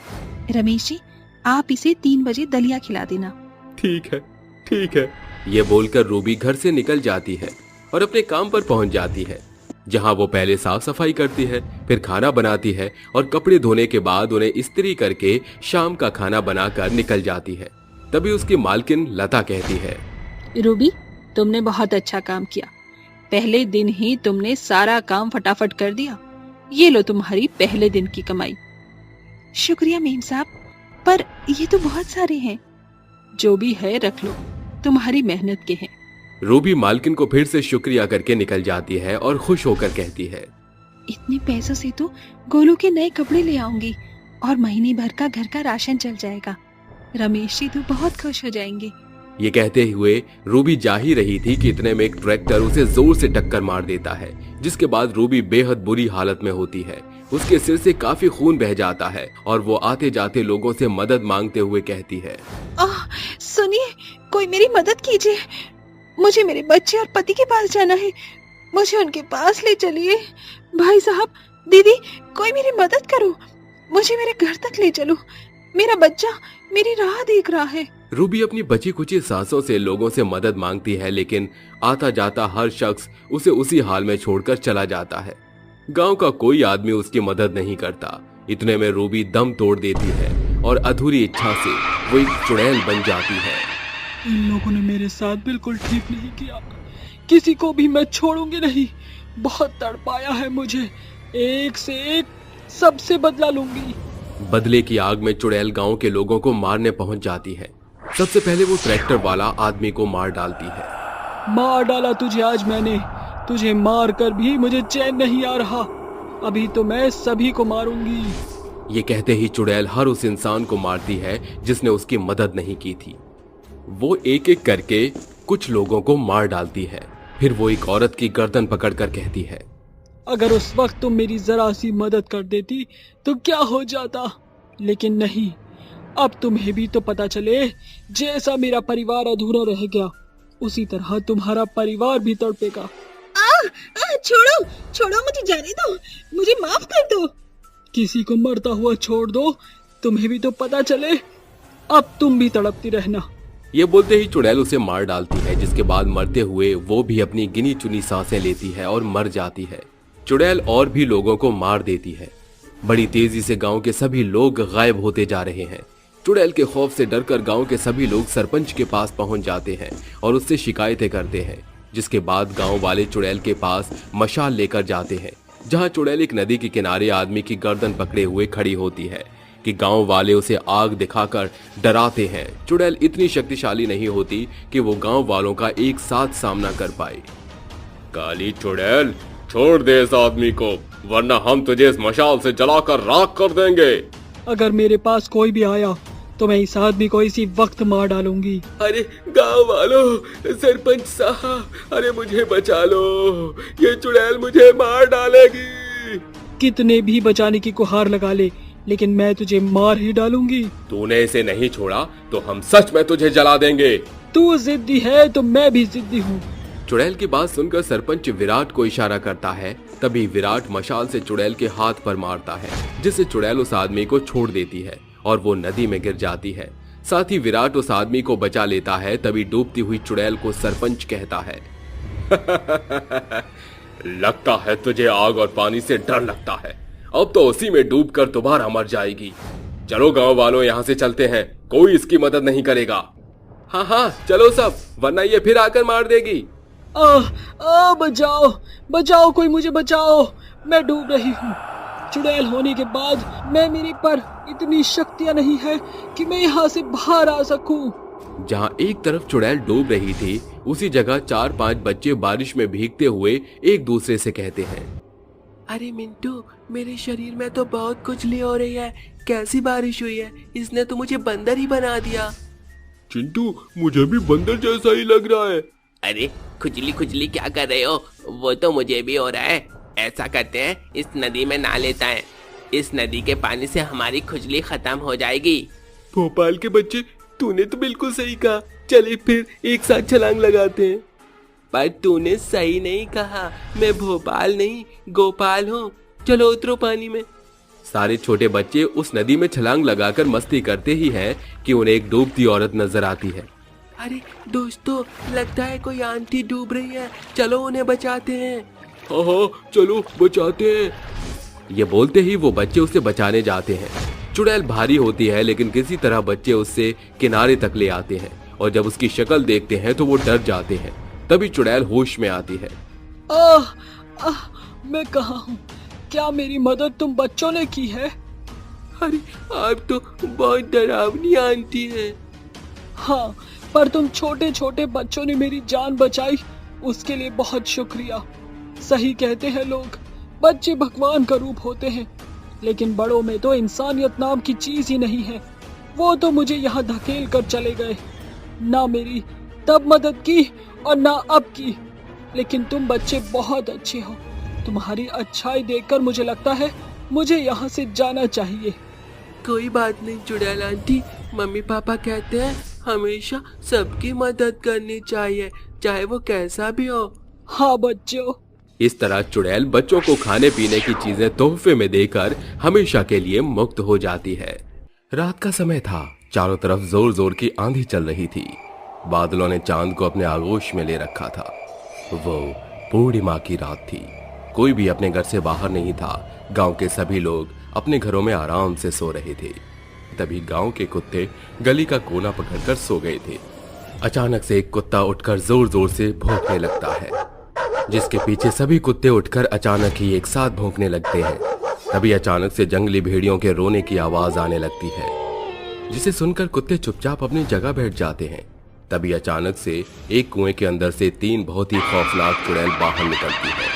रमेश जी, आप इसे 3 बजे दलिया खिला देना। ठीक है, ठीक है। ये बोलकर रूबी घर से निकल जाती है और अपने काम पर पहुंच जाती है, जहां वो पहले साफ सफाई करती है, फिर खाना बनाती है और कपड़े धोने के बाद उन्हें इस्त्री करके शाम का खाना बनाकर निकल जाती है। तभी उसकी मालकिन लता कहती है, रूबी, तुमने बहुत अच्छा काम किया। पहले दिन ही तुमने सारा काम फटाफट कर दिया। ये लो तुम्हारी पहले दिन की कमाई। शुक्रिया मेम साहब, पर ये तो बहुत सारे हैं। जो भी है रख लो, तुम्हारी मेहनत के हैं। रूबी मालकिन को फिर से शुक्रिया करके निकल जाती है और खुश होकर कहती है, इतने पैसों से तो गोलू के नए कपड़े ले आऊंगी और महीने भर का घर का राशन चल जाएगा। रमेश जी तो बहुत खुश हो जाएंगे। ये कहते हुए रूबी जा ही रही थी कि इतने में एक ट्रैक्टर उसे जोर से टक्कर मार देता है, जिसके बाद रूबी बेहद बुरी हालत में होती है। उसके सिर से काफी खून बह जाता है और वो आते जाते लोगों से मदद मांगते हुए कहती है, सुनिए, कोई मेरी मदद कीजिए। मुझे मेरे बच्चे और पति के पास जाना है, मुझे उनके पास ले चलिए। भाई साहब, दीदी, कोई मेरी मदद करो, मुझे मेरे घर तक ले चलो। मेरा बच्चा मेरी राह देख रहा है। रूबी अपनी बची कुची सांसों से लोगों से मदद मांगती है, लेकिन आता जाता हर शख्स उसे उसी हाल में छोड़कर चला जाता है। गांव का कोई आदमी उसकी मदद नहीं करता। इतने में रूबी दम तोड़ देती है और अधूरी इच्छा से वो एक चुड़ैल बन जाती है। इन लोगों ने मेरे साथ बिल्कुल ठीक नहीं किया, किसी को भी मैं छोड़ूंगी नहीं। बहुत तड़पाया है मुझे, एक से एक सबसे बदला लूंगी। बदले की आग में चुड़ैल गांव के लोगों को मारने पहुंच जाती है। सबसे पहले वो ट्रैक्टर वाला आदमी को मार डालती है। मार डाला तुझे आज मैंने, तुझे मार कर भी मुझे चैन नहीं आ रहा। अभी तो मैं सभी को मारूंगी। ये कहते ही चुड़ैल हर उस इंसान को मारती है जिसने उसकी मदद नहीं की थी। वो एक एक करके कुछ लोगों को मार डालती है। फिर वो एक औरत की गर्दन पकड़कर कहती है, अगर उस वक्त तुम मेरी जरा सी मदद कर देती तो क्या हो जाता, लेकिन नहीं। अब तुम्हें भी तो पता चले, जैसा मेरा परिवार अधूरा रह गया उसी तरह तुम्हारा परिवार भी तड़पेगा। छोड़ो छोड़ो, मुझे जाने दो, मुझे माफ कर दो। किसी को मरता हुआ छोड़ दो, तुम्हें भी तो पता चले। अब तुम भी तड़पती रहना। ये बोलते ही चुड़ैल उसे मार डालती है, जिसके बाद मरते हुए वो भी अपनी गिनी चुनी सांसें लेती है और मर जाती है। चुड़ैल और भी लोगों को मार देती है। बड़ी तेजी से गांव के सभी लोग गायब होते जा रहे हैं। चुड़ैल के खौफ से डरकर गांव के सभी लोग सरपंच के पास पहुंच जाते हैं और उससे शिकायतें करते हैं, जिसके बाद गांव वाले चुड़ैल के पास मशाल लेकर जाते हैं, जहां चुड़ैल एक नदी के किनारे आदमी की गर्दन पकड़े हुए खड़ी होती है कि गांव वाले उसे आग दिखाकर डराते हैं। चुड़ैल इतनी शक्तिशाली नहीं होती कि वो गांव वालों का एक साथ सामना कर पाए। काली चुड़ैल, छोड़ दे इस आदमी को, वरना हम तुझे इस मशाल से जलाकर राख कर देंगे। अगर मेरे पास कोई भी आया तो मैं इस आदमी को इसी वक्त मार डालूंगी। अरे गांव वालों, सरपंच साहब, अरे मुझे बचा लो, ये चुड़ैल मुझे मार डालेगी। कितने भी बचाने की गुहार लगा ले, लेकिन मैं तुझे मार ही डालूंगी। तूने इसे नहीं छोड़ा तो हम सच में तुझे जला देंगे। तू जिद्दी है तो मैं भी जिद्दी हूँ। चुड़ैल की बात सुनकर सरपंच विराट को इशारा करता है। तभी विराट मशाल से चुड़ैल के हाथ पर मारता है, जिससे चुड़ैल उस आदमी को छोड़ देती है और वो नदी में गिर जाती है। साथ ही विराट उस आदमी को बचा लेता है। तभी डूबती हुई चुड़ैल को सरपंच कहता है, लगता है तुझे आग और पानी से डर लगता है, अब तो उसी में डूबकर दोबारा मर जाएगी। चलो गांव वालों, यहाँ से चलते हैं, कोई इसकी मदद नहीं करेगा। हाँ हाँ चलो सब, वरना ये फिर आकर मार देगी। बचाओ बचाओ, कोई मुझे बचाओ, मैं डूब रही हूँ। चुड़ैल होने के बाद मेरे पर इतनी शक्तियाँ नहीं है कि मैं यहाँ से बाहर आ सकूं। जहाँ एक तरफ चुड़ैल डूब रही थी, उसी जगह 4-5 बच्चे बारिश में भीगते हुए एक दूसरे से कहते हैं, अरे मिंटू, मेरे शरीर में तो बहुत खुजली हो रही है, कैसी बारिश हुई है, इसने तो मुझे बंदर ही बना दिया। चिंटू, मुझे भी बंदर जैसा ही लग रहा है। अरे खुजली खुजली क्या कर रहे हो, वो तो मुझे भी हो रहा है। ऐसा करते हैं, इस नदी में नहा लेता है। इस नदी के पानी से हमारी खुजली खत्म हो जाएगी। भोपाल के बच्चे, तूने तो बिल्कुल सही कहा। चलिए फिर एक साथ छलांग लगाते हैं। पर तूने सही नहीं कहा, मैं भोपाल नहीं गोपाल हूँ। चलो उतरो पानी में। सारे छोटे बच्चे उस नदी में छलांग लगाकर मस्ती करते ही हैं कि उन्हें एक डूबती औरत नजर आती है। अरे दोस्तों, लगता है कोई आंटी डूब रही है, चलो उन्हें बचाते हैं। हाँ, चलो बचाते हैं। ये बोलते ही वो बच्चे उसे बचाने जाते हैं। चुड़ैल भारी होती है, लेकिन किसी तरह बच्चे उससे किनारे तक ले आते हैं और जब उसकी शक्ल देखते हैं तो वो डर जाते हैं। तभी चुड़ैल होश में आती है। आह, आह, मैं कहाँ हूँ? क्या मेरी मदद तुम बच्चों ने की है? अरे आप तो बहुत डरावनी आंटी है। हाँ, पर तुम छोटे छोटे बच्चों ने मेरी जान बचाई, उसके लिए बहुत शुक्रिया। सही कहते हैं लोग, बच्चे भगवान का रूप होते हैं, लेकिन बड़ों में तो इंसानियत नाम की चीज ही नहीं है। वो तो मुझे यहाँ धकेल कर चले गए, ना मेरी तब मदद की और ना अब की। लेकिन तुम बच्चे बहुत अच्छे हो। तुम्हारी अच्छाई देखकर मुझे लगता है मुझे यहाँ से जाना चाहिए। कोई बात नहीं चुड़ैल आंटी, मम्मी पापा कहते हैं हमेशा सबकी मदद करनी चाहिए, चाहे वो कैसा भी हो। हाँ बच्चों। इस तरह चुड़ैल बच्चों को खाने पीने की चीजें तोहफे में देकर हमेशा के लिए मुक्त हो जाती है। रात का समय था। चारों तरफ जोर जोर की आंधी चल रही थी। बादलों ने चांद को अपने आगोश में ले रखा था। वो पूर्णिमा की रात थी। कोई भी अपने घर से बाहर नहीं था। गांव के सभी लोग अपने घरों में आराम से सो रहे थे। तभी गांव के कुत्ते गली का कोना पकड़कर सो गए थे। अचानक से एक कुत्ता उठकर जोर जोर से भौंकने लगता है, जिसके पीछे सभी कुत्ते उठकर अचानक ही एक साथ भौंकने लगते हैं। तभी अचानक से जंगली भेड़ियों के रोने की आवाज आने लगती है, जिसे सुनकर कुत्ते चुपचाप अपनी जगह बैठ जाते हैं। तभी अचानक से एक कुएं के अंदर से 3 बहुत ही खौफनाक चुड़ैल बाहर निकलती है।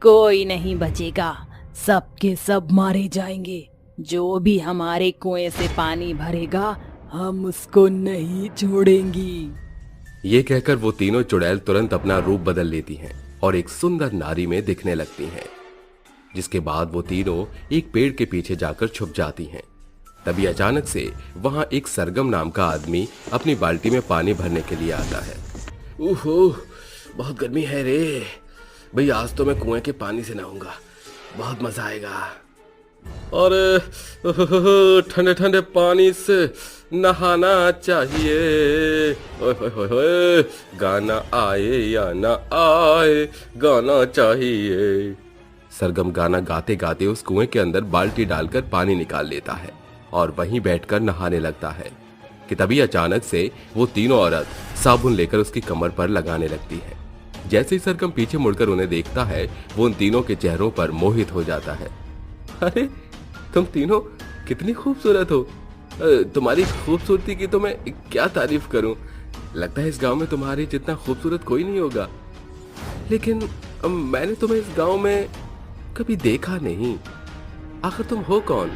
कोई नहीं बचेगा, सबके सब मारे जाएंगे। जो भी हमारे कुएं से पानी भरेगा, हम उसको नहीं छोड़ेंगी। ये कहकर वो तीनों चुड़ैल तुरंत अपना रूप बदल लेती हैं और एक सुंदर नारी में दिखने लगती हैं, जिसके बाद वो तीनों एक पेड़ के पीछे जाकर छुप जाती हैं। तभी अचानक से वहां एक सरगम नाम का आदमी अपनी बाल्टी में पानी भरने के लिए आता है। ओहो, बहुत गर्मी है रे भाई, आज तो मैं कुएं के पानी से नहाऊंगा, बहुत मजा आएगा। और ठंडे ठंडे पानी से नहाना चाहिए। ओए होए होए होए, गाना आए या ना आए, गाना चाहिए। सरगम गाना गाते गाते उस कुएं के अंदर बाल्टी डालकर पानी निकाल लेता है और वहीं बैठकर नहाने लगता है कि तभी अचानक से वो तीनों औरत साबुन लेकर उसकी कमर पर लगाने लगती है। जैसे ही सरगम पीछे मुड़कर उन्हें देखता है, वो उन तीनों के चेहरों पर मोहित हो जाता है। अरे तुम तीनों कितनी खूबसूरत हो। तुम्हारी खूबसूरती की तो मैं क्या तारीफ करूं। लगता है इस गांव में तुम्हारे जितना खूबसूरत कोई नहीं होगा। लेकिन मैंने तुम्हें इस गांव में कभी देखा नहीं। आखिर तुम हो कौन?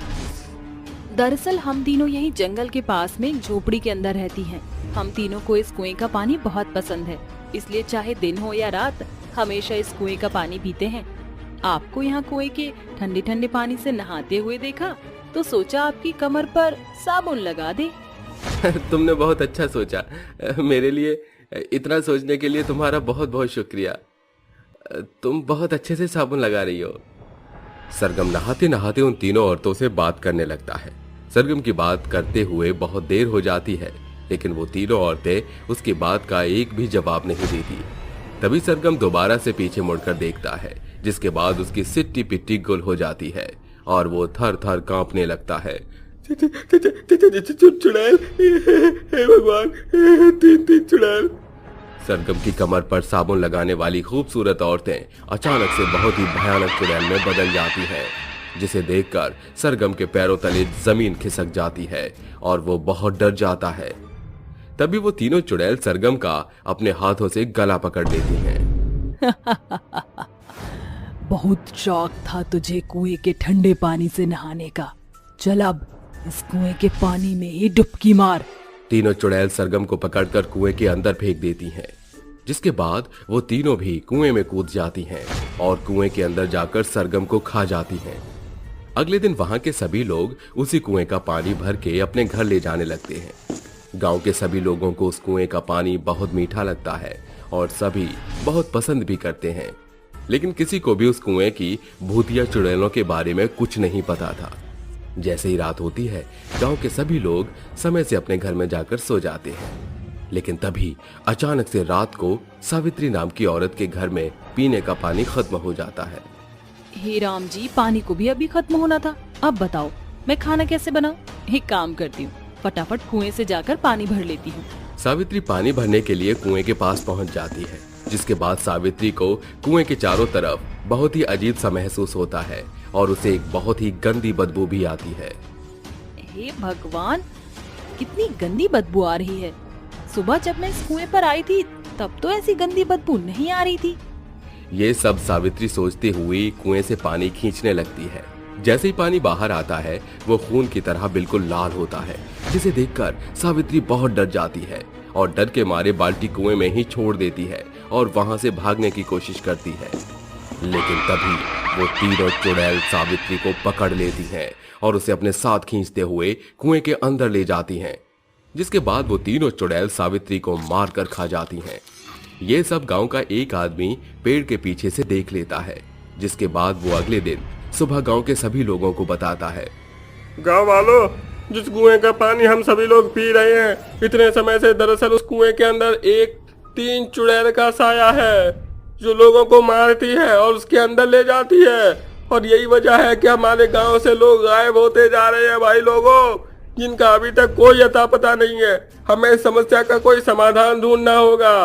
दरअसल हम तीनों यही जंगल के पास में एक झोपड़ी के अंदर रहती हैं। हम तीनों को इस कुएं का पानी बहुत पसंद है, इसलिए चाहे दिन हो या रात हमेशा इस कुएं का पानी पीते हैं। आपको यहाँ कुएं के ठंडे ठंडे पानी से नहाते हुए देखा तो सोचा आपकी कमर पर साबुन लगा दे। तुमने बहुत अच्छा सोचा। मेरे लिए इतना सोचने के लिए तुम्हारा बहुत बहुत शुक्रिया। तुम बहुत अच्छे से साबुन लगा रही हो। सरगम नहाते नहाते उन तीनों औरतों से बात करने लगता है। सरगम की बात करते हुए बहुत देर हो जाती है, लेकिन वो तीनों औरतें उसकी बात का एक भी जवाब नहीं देती। तभी सरगम दोबारा से पीछे मुड़कर देखता है, जिसके बाद उसकी सिट्टी पिट्टी गुल हो जाती है और वो थर थर कांपने लगता है। चुड़ैल, हे भगवान, 3 चुड़ैल। सरगम की कमर पर साबुन लगाने वाली खूबसूरत औरतें अचानक से बहुत ही भयानक चुड़ैल में बदल जाती हैं, जिसे देखकर सरगम के पैरों तले जमीन खिसक जाती है और वो बहुत डर जाता है। तभी वो तीनों चुड़ैल सरगम का अपने हाथों से गला पकड़ लेती हैं। बहुत शौक था तुझे कुएं के ठंडे पानी से नहाने का, चल अब इस कुएं के पानी में ही डुबकी मार। तीनों चुड़ैल सरगम को पकड़कर कुएं के अंदर फेंक देती हैं, जिसके बाद वो तीनों भी कुएं में कूद जाती हैं और कुएं के अंदर जाकर सरगम को खा जाती हैं। अगले दिन वहां के सभी लोग उसी कुएं का पानी भर के अपने घर ले जाने लगते हैं। गांव के सभी लोगों को उस कुएं का पानी बहुत मीठा लगता है और सभी बहुत पसंद भी करते हैं, लेकिन किसी को भी उस कुएं की भूतिया चुड़ैलों के बारे में कुछ नहीं पता था। जैसे ही रात होती है, गांव के सभी लोग समय से अपने घर में जाकर सो जाते हैं, लेकिन तभी अचानक से रात को सावित्री नाम की औरत के घर में पीने का पानी खत्म हो जाता है। हे राम जी, पानी को भी अभी खत्म होना था। अब बताओ मैं खाना कैसे बनाऊं? एक काम करती हूँ, फटाफट कुएं से जाकर पानी भर लेती हूँ। सावित्री पानी भरने के लिए कुएं के पास पहुंच जाती है, जिसके बाद सावित्री को कुएं के चारों तरफ बहुत ही अजीब सा महसूस होता है और उसे एक बहुत ही गंदी बदबू भी आती है। हे भगवान, कितनी गंदी बदबू आ रही है। सुबह जब मैं इस कुएं पर आई थी तब तो ऐसी गंदी बदबू नहीं आ रही थी। ये सब सावित्री सोचते हुए कुएं से पानी खींचने लगती है। जैसे ही पानी बाहर आता है, वो खून की तरह बिल्कुल लाल होता है, जिसे देखकर सावित्री बहुत डर जाती है और डर के मारे बाल्टी कुएं में ही छोड़ देती है और वहां से भागने की कोशिश करती है। लेकिन तभी वो तीनों चुड़ैल सावित्री को पकड़ लेती हैं और उसे अपने साथ खींचते हुए कुएं के अंदर ले जाती हैं, जिसके बाद वो तीनों चुड़ैल सावित्री को मारकर खा जाती हैं। ये सब गांव का एक आदमी पेड़ के पीछे से देख लेता है, जिसके बाद वो अगले दिन सुबह गांव के सभी लोगों को बताता है। गांव वालों, जिस कुएं का पानी हम सभी लोग पी रहे हैं, इतने समय से दरअसल उस कुएं के अंदर एक 3 चुड़ैल का साया है, जो लोगों को मारती है और उसके अंदर ले जाती है। और यही वजह है कि हमारे गांव से लोग गायब होते जा रहे हैं भाई लोगों, जिनका अभी तक कोई अता पता नहीं है। हमें इस समस्या का कोई समाधान ढूंढना होगा।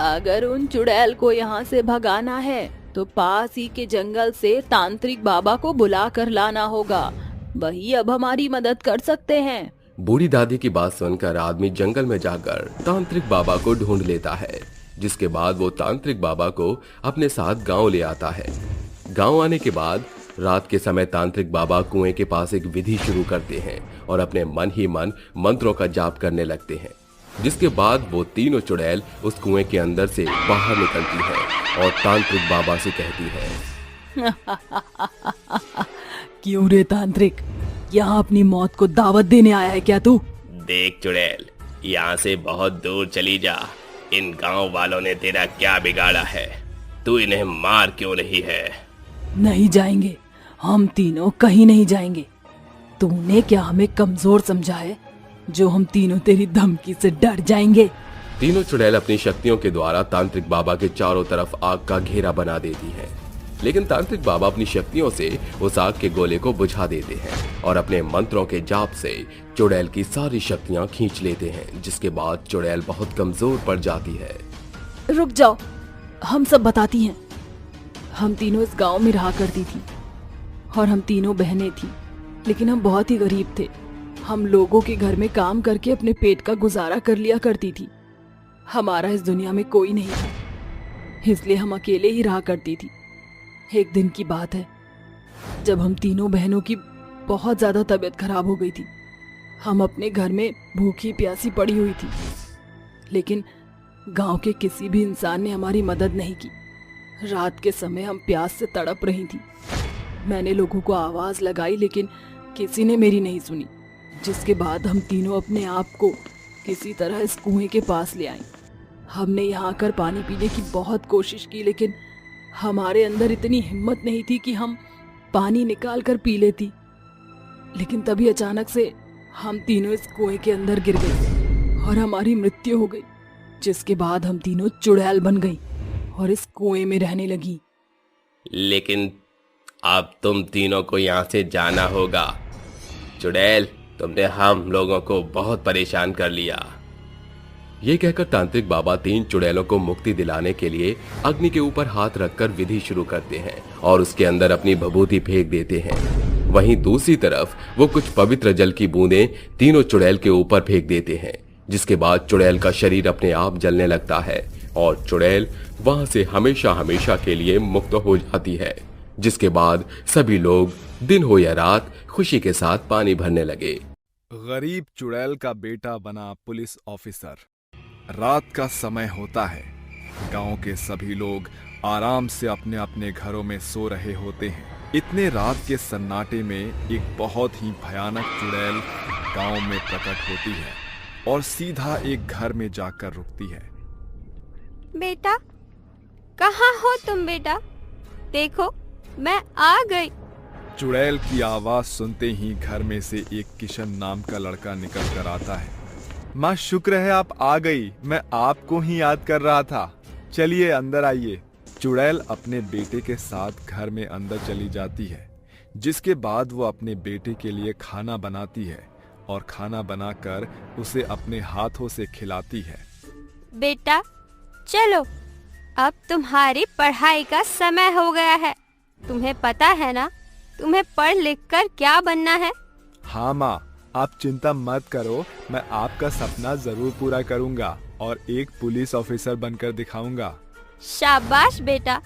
अगर उन चुड़ैल को यहाँ से भगाना है तो पास ही के जंगल से तांत्रिक बाबा को बुला कर लाना होगा। वही अब हमारी मदद कर सकते हैं। बूढ़ी दादी की बात सुनकर आदमी जंगल में जाकर तांत्रिक बाबा को ढूंढ लेता है, जिसके बाद वो तांत्रिक बाबा को अपने साथ गांव ले आता है। गांव आने के बाद रात के समय तांत्रिक बाबा कुएं के पास एक विधि शुरू करते हैं और अपने मन ही मन मंत्रों का जाप करने लगते हैं, जिसके बाद वो तीनों चुड़ैल उस कुएं के अंदर से बाहर निकलती है और तांत्रिक बाबा से कहती है। क्यों रे तांत्रिक, यहाँ अपनी मौत को दावत देने आया है क्या तू? देख चुड़ैल, यहाँ से बहुत दूर चली जा। इन गांव वालों ने तेरा क्या बिगाड़ा है? तू इन्हें मार क्यों नहीं है? नहीं जाएंगे, हम तीनों कहीं नहीं जाएंगे। तूने क्या हमें कमजोर समझा है जो हम तीनों तेरी धमकी से डर जाएंगे? तीनों चुड़ैल अपनी शक्तियों के द्वारा तांत्रिक बाबा के चारों तरफ आग का घेरा बना देती है, लेकिन तांत्रिक बाबा अपनी शक्तियों से उस आग के गोले को बुझा देते हैं और अपने मंत्रों के जाप से चुड़ैल की सारी शक्तियां खींच लेते हैं, जिसके बाद चुड़ैल बहुत कमजोर पड़ जाती है। रुक जाओ, हम सब बताती हैं। हम तीनों इस गांव में रहा करती थी और हम तीनों बहनें थी, लेकिन हम बहुत ही गरीब थे। हम लोगों के घर में काम करके अपने पेट का गुजारा कर लिया करती थी। हमारा इस दुनिया में कोई नहीं था, इसलिए हम अकेले ही रहा करती थी। एक दिन की बात है, जब हम तीनों बहनों की बहुत ज्यादा तबीयत खराब हो गई थी। हम अपने घर में भूखी प्यासी पड़ी हुई थी, लेकिन गांव के किसी भी इंसान ने हमारी मदद नहीं की। रात के समय हम प्यास से तड़प रही थी। मैंने लोगों को आवाज लगाई, लेकिन किसी ने मेरी नहीं सुनी, जिसके बाद हम तीनों अपने आप को किसी तरह इस कुएं के पास ले आए। हमने यहाँ आकर पानी पीने की बहुत कोशिश की, लेकिन हमारे अंदर इतनी हिम्मत नहीं थी कि हम पानी निकाल कर पी लेती। लेकिन तभी अचानक से हम तीनों इस कुएं के अंदर गिर गए और हमारी मृत्यु हो गई, जिसके बाद हम तीनों चुड़ैल बन गई और इस कुएं में रहने लगी। लेकिन अब तुम तीनों को यहाँ से जाना होगा। चुड़ैल, तुमने हम लोगों को बहुत परेशान कर लिया। ये कहकर तांत्रिक बाबा 3 चुड़ैलों को मुक्ति दिलाने के लिए अग्नि के ऊपर हाथ रखकर विधि शुरू करते हैं और उसके अंदर अपनी भभूति फेंक देते हैं। वहीं दूसरी तरफ वो कुछ पवित्र जल की बूंदें तीनों चुड़ैल के ऊपर फेंक देते हैं, जिसके बाद चुड़ैल का शरीर अपने आप जलने लगता है और चुड़ैल वहां से हमेशा हमेशा के लिए मुक्त हो जाती है। जिसके बाद सभी लोग दिन हो या रात खुशी के साथ पानी भरने लगे। गरीब चुड़ैल का बेटा बना पुलिस ऑफिसर। रात का समय होता है गांव के सभी लोग आराम से अपने अपने घरों में सो रहे होते हैं। इतने रात के सन्नाटे में एक बहुत ही भयानक चुड़ैल गांव में प्रकट होती है और सीधा एक घर में जाकर रुकती है। बेटा, कहाँ हो तुम बेटा? देखो, मैं आ गई। चुड़ैल की आवाज सुनते ही घर में से एक किशन नाम का लड़का निकल कर आता है। माँ, शुक्र है आप आ गई, मैं आपको ही याद कर रहा था। चलिए अंदर आइए। चुड़ैल अपने बेटे के साथ घर में अंदर चली जाती है, जिसके बाद वो अपने बेटे के लिए खाना बनाती है और खाना बनाकर उसे अपने हाथों से खिलाती है। बेटा चलो, अब तुम्हारी पढ़ाई का समय हो गया है। तुम्हें पता है ना, तुम्हें पढ़ लिख कर क्या बनना है? हाँ माँ, आप चिंता मत करो, मैं आपका सपना जरूर पूरा करूँगा और एक पुलिस ऑफिसर बनकर दिखाऊंगा। शाबाश बेटा,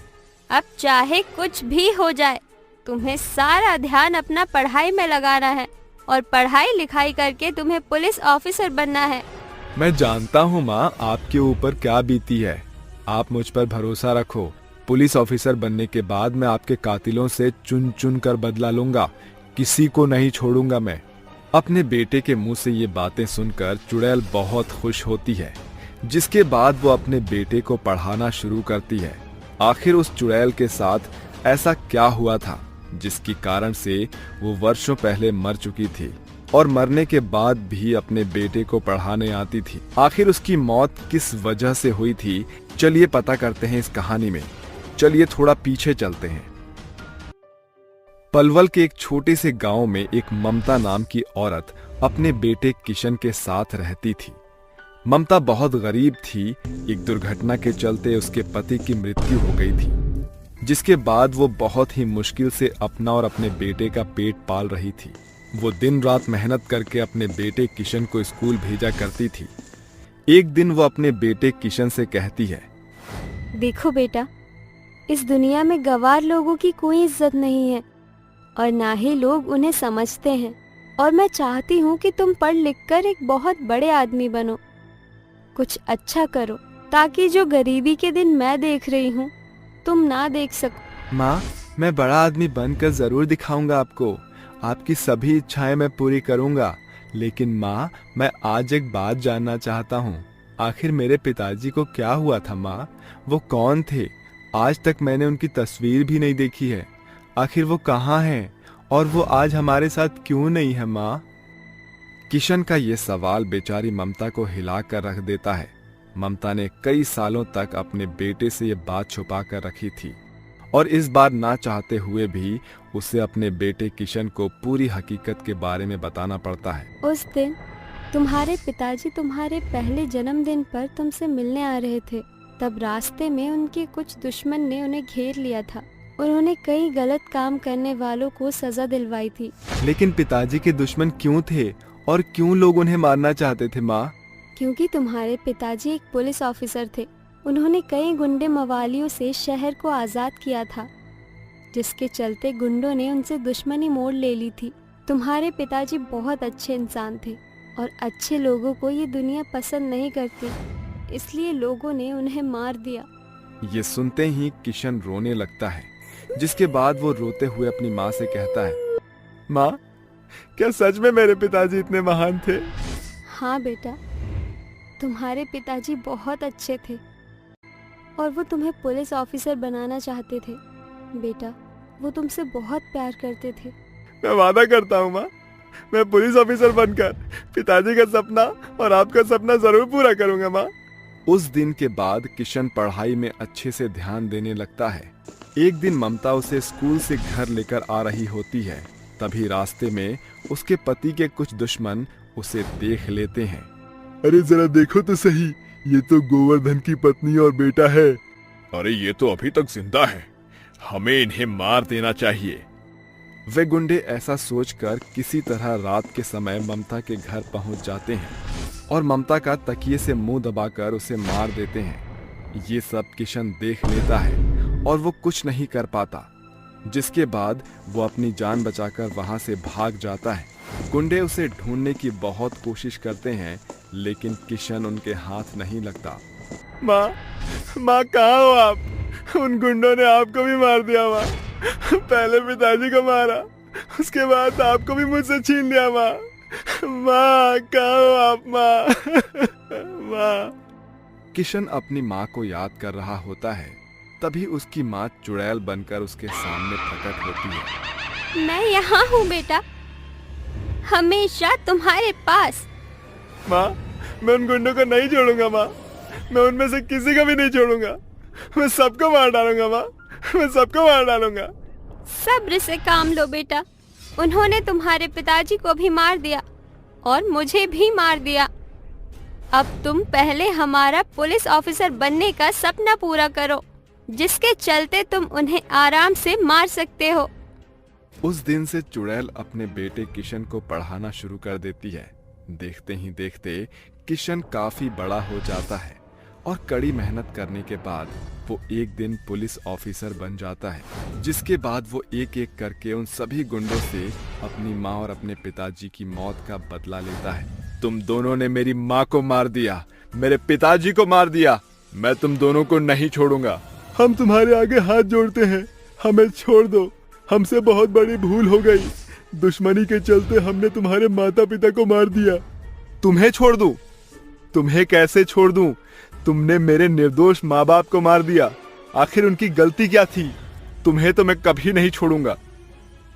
अब चाहे कुछ भी हो जाए, तुम्हें सारा ध्यान अपना पढ़ाई में लगाना है और पढ़ाई लिखाई करके तुम्हें पुलिस ऑफिसर बनना है। मैं जानता हूँ माँ, आपके ऊपर क्या बीती है। आप मुझ पर भरोसा रखो। पुलिस ऑफिसर बनने के बाद मैं आपके कातिलों से चुन चुन कर बदला लूंगा, किसी को नहीं छोड़ूंगा मैं। अपने बेटे के मुंह से ये बातें सुनकर चुड़ैल बहुत खुश होती है, जिसके बाद वो अपने बेटे को पढ़ाना शुरू करती है। आखिर उस चुड़ैल के साथ ऐसा क्या हुआ था जिसके कारण से वो वर्षों पहले मर चुकी थी और मरने के बाद भी अपने बेटे को पढ़ाने आती थी? आखिर उसकी मौत किस वजह से हुई थी? चलिए पता करते हैं इस कहानी में। चलिए थोड़ा पीछे चलते हैं। पलवल के एक छोटे से गांव में एक ममता नाम की औरत अपने बेटे किशन के साथ रहती थी। ममता बहुत गरीब थी। एक दुर्घटना के चलते उसके पति की मृत्यु हो गई थी, जिसके बाद वो बहुत ही मुश्किल से अपना और अपने बेटे का पेट पाल रही थी। वो दिन रात मेहनत करके अपने बेटे किशन को स्कूल भेजा करती थी। एक दिन वो अपने बेटे किशन से कहती है, देखो बेटा, इस दुनिया में गंवार लोगों की कोई इज्जत नहीं है और ना ही लोग उन्हें समझते हैं, और मैं चाहती हूँ कि तुम पढ़ लिख कर एक बहुत बड़े आदमी बनो, कुछ अच्छा करो, ताकि जो गरीबी के दिन मैं देख रही हूँ तुम ना देख सको। माँ, मैं बड़ा आदमी बनकर जरूर दिखाऊंगा आपको। आपकी सभी इच्छाएं मैं पूरी करूंगा। लेकिन माँ, मैं आज एक बात जानना चाहता हूँ। आखिर मेरे पिताजी को क्या हुआ था माँ? वो कौन थे? आज तक मैंने उनकी तस्वीर भी नहीं देखी है। आखिर वो कहाँ हैं और वो आज हमारे साथ क्यों नहीं है माँ? किशन का ये सवाल बेचारी ममता को हिला कर रख देता है। ममता ने कई सालों तक अपने बेटे से ये बात छुपा कर रखी थी और इस बार ना चाहते हुए भी उसे अपने बेटे किशन को पूरी हकीकत के बारे में बताना पड़ता है। उस दिन तुम्हारे पिताजी तुम्हारे पहले जन्मदिन पर तुमसे मिलने आ रहे थे। तब रास्ते में उनके कुछ दुश्मन ने उन्हें घेर लिया था। उन्होंने कई गलत काम करने वालों को सजा दिलवाई थी। लेकिन पिताजी के दुश्मन क्यों थे और क्यों लोग उन्हें मारना चाहते थे माँ? क्योंकि तुम्हारे पिताजी एक पुलिस ऑफिसर थे। उन्होंने कई गुंडे मवालियों से शहर को आजाद किया था, जिसके चलते गुंडों ने उनसे दुश्मनी मोड़ ले ली थी। तुम्हारे पिताजी बहुत अच्छे इंसान थे और अच्छे लोगों को ये दुनिया पसंद नहीं करती, इसलिए लोगों ने उन्हें मार दिया। ये सुनते ही किशन रोने लगता है, जिसके बाद वो रोते हुए अपनी माँ से कहता है, माँ, क्या सच में मेरे पिताजी इतने महान थे? हाँ बेटा, तुम्हारे पिताजी बहुत अच्छे थे और वो तुम्हें पुलिस ऑफिसर बनाना चाहते थे। बेटा, वो तुमसे बहुत प्यार करते थे। मैं वादा करता हूँ माँ, मैं पुलिस ऑफिसर बनकर पिताजी का सपना और आपका सपना जरूर पूरा करूंगा माँ। उस दिन के बाद किशन पढ़ाई में अच्छे से ध्यान देने लगता है। एक दिन ममता उसे स्कूल से घर लेकर आ रही होती है। तभी रास्ते में उसके पति के कुछ दुश्मन उसे देख लेते हैं। अरे जरा देखो तो सही, ये तो गोवर्धन की पत्नी और बेटा है। अरे ये तो अभी तक जिंदा है, हमें इन्हें मार देना चाहिए। वे गुंडे ऐसा सोचकर किसी तरह रात के समय ममता के घर पहुंच जाते हैं और ममता का तकिए से मुंह दबाकर उसे मार देते हैं। ये सब किशन देख लेता है और वो कुछ नहीं कर पाता, जिसके बाद वो अपनी जान बचाकर वहां से भाग जाता है। गुंडे उसे ढूंढने की बहुत कोशिश करते हैं, लेकिन किशन उनके हाथ नहीं लगता। माँ, माँ कहाँ हो आप? उन गुंडों ने आपको भी मार दिया माँ। पहले पिताजी को मारा, उसके बाद आपको भी मुझसे छीन लिया माँ। माँ कहाँ हो आप माँ? माँ। किशन अपनी माँ को याद कर रहा होता है, तभी उसकी माँ चुड़ैल बनकर उसके सामने प्रकट होती है। मैं यहाँ हूँ बेटा, हमेशा तुम्हारे पास। माँ, मैं उन गुंडों को नहीं छोड़ूंगा माँ, मैं उनमें से किसी को भी नहीं छोड़ूंगा। मैं सबको मार डालूंगा माँ, मैं सबको मार डालूंगा। सब्र से काम लो बेटा, उन्होंने तुम्हारे पिताजी को भी मार दिया और मुझे भी मार दिया। अब तुम पहले हमारा पुलिस ऑफिसर बनने का सपना पूरा करो, जिसके चलते तुम उन्हें आराम से मार सकते हो। उस दिन से चुड़ैल अपने बेटे किशन को पढ़ाना शुरू कर देती है। देखते ही देखते किशन काफी बड़ा हो जाता है और कड़ी मेहनत करने के बाद वो एक दिन पुलिस ऑफिसर बन जाता है, जिसके बाद वो एक एक करके उन सभी गुंडों से अपनी माँ और अपने पिताजी की मौत का बदला लेता है। तुम दोनों ने मेरी माँ को मार दिया, मेरे पिताजी को मार दिया, मैं तुम दोनों को नहीं छोड़ूंगा। हम तुम्हारे आगे हाथ जोड़ते हैं, हमें छोड़ दो, हमसे बहुत बड़ी भूल हो गई। दुश्मनी के चलते हमने तुम्हारे माता पिता को मार दिया। तुम्हें छोड़ दूं? तुम्हें कैसे छोड़ दूं? तुमने मेरे निर्दोष माँ बाप को मार दिया, आखिर उनकी गलती क्या थी? तुम्हें तो मैं कभी नहीं छोड़ूंगा।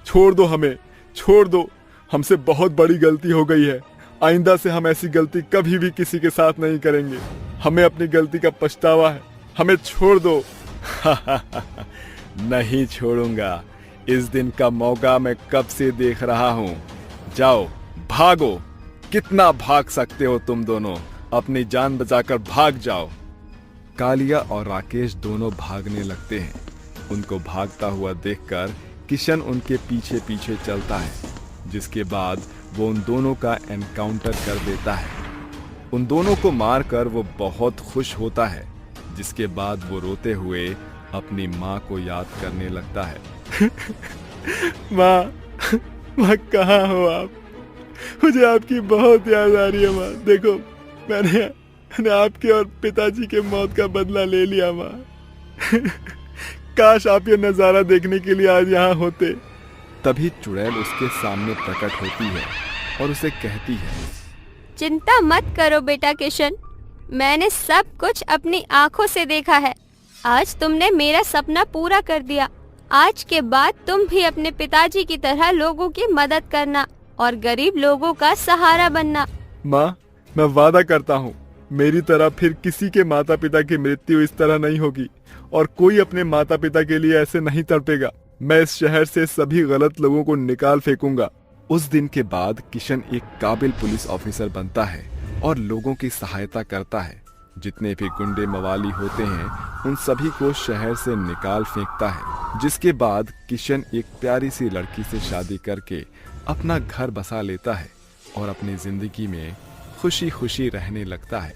छोड़ दो हमें, छोड़ दो, हमसे बहुत बड़ी गलती हो गई है। आइंदा से हम ऐसी गलती कभी भी किसी के साथ नहीं करेंगे। हमें अपनी गलती का पछतावा है, हमें छोड़ दो। नहीं छोड़ूंगा, इस दिन का मौका मैं कब से देख रहा हूँ। जाओ भागो, कितना भाग सकते हो तुम दोनों, अपनी जान बचाकर भाग जाओ। कालिया और राकेश दोनों भागने लगते हैं। उनको भागता हुआ देखकर किशन उनके पीछे पीछे चलता है, जिसके बाद वो उन दोनों का एनकाउंटर कर देता है। उन दोनों को मारकर वो बहुत खुश होता है, जिसके बाद वो रोते हुए अपनी माँ को याद करने लगता है। माँ, माँ कहाँ हो आप? मुझे आपकी बहुत याद आ रही है माँ। देखो, मैंने आपके और पिताजी के मौत का बदला ले लिया माँ। काश आप ये नजारा देखने के लिए आज यहाँ होते। तभी चुड़ैल उसके सामने प्रकट होती है और उसे कहती है, चिंता मत करो बेटा किशन, मैंने सब कुछ अपनी आंखों से देखा है। आज तुमने मेरा सपना पूरा कर दिया। आज के बाद तुम भी अपने पिताजी की तरह लोगों की मदद करना और गरीब लोगों का सहारा बनना। माँ, मैं वादा करता हूँ, मेरी तरह फिर किसी के माता पिता की मृत्यु इस तरह नहीं होगी और कोई अपने माता पिता के लिए ऐसे नहीं तड़पेगा। मैं इस शहर से सभी गलत लोगों को निकाल फेंकूंगा। उस दिन के बाद किशन एक काबिल पुलिस ऑफिसर बनता है और लोगों की सहायता करता है। जितने भी गुंडे मवाली होते हैं उन सभी को शहर से निकाल फेंकता है, जिसके बाद किशन एक प्यारी सी लड़की से शादी करके अपना घर बसा लेता है और अपनी जिंदगी में खुशी खुशी रहने लगता है।